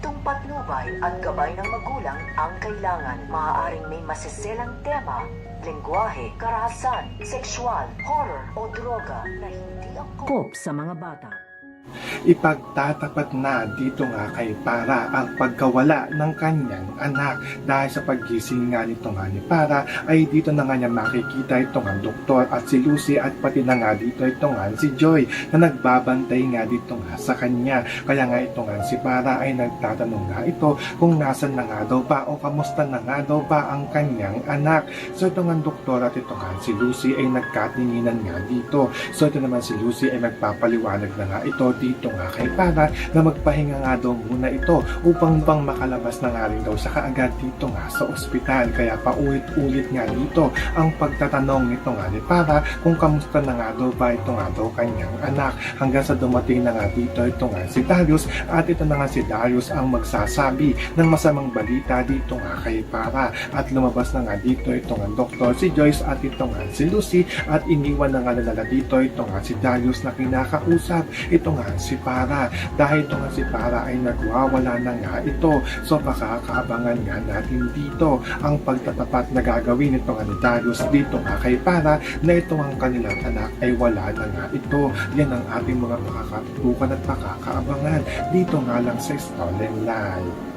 Humentong patnubay at gabay ng magulang ang kailangan. Maaaring may masiselang tema, lengguwahe, karahasan, sexual, horror o droga na hindi angkop sa mga bata. Ipagtatapat na dito nga kay Para ang pagkawala ng kanyang anak. Dahil sa paggising nga nito nga ni Para ay dito na nga niya makikita ito nga doktor at si Lucy at pati na nga dito ito nga si Joy na nagbabantay nga dito nga sa kanya. Kaya nga ito nga si Para ay nagtatanong nga ito kung nasan na nga daw ba o kamusta na nga daw ba ang kanyang anak. So ito nga doktor at ito nga si Lucy ay nagkatinginan nga dito. So ito naman si Lucy ay nagpapaliwanag na nga ito dito nga kay Para na magpahinga nga daw muna ito upang makalabas na nga rin daw sa kaagad dito nga sa ospital. Kaya paulit-ulit nga dito ang pagtatanong nito nga ni Para kung kamusta na nga daw ba ito nga daw kanyang anak, hanggang sa dumating na nga dito ito nga si Darius at ito na nga si Darius ang magsasabi ng masamang balita dito nga kay Para at lumabas na nga dito ito nga doktor si Joyce at ito nga si Lucy at iniwan na nga nila dito ito nga si Darius na kinakausap ito nga si Para. Dahil ito nga si Para ay nagwawala na nga ito. So makakaabangan nga natin dito ang pagtatapat na gagawin ito nga ni Darius dito nga kay Para na ito ang kanilang anak ay wala na nga ito. Yan ang ating mga makakatutukan at makakaabangan dito nga lang sa Stolen Live.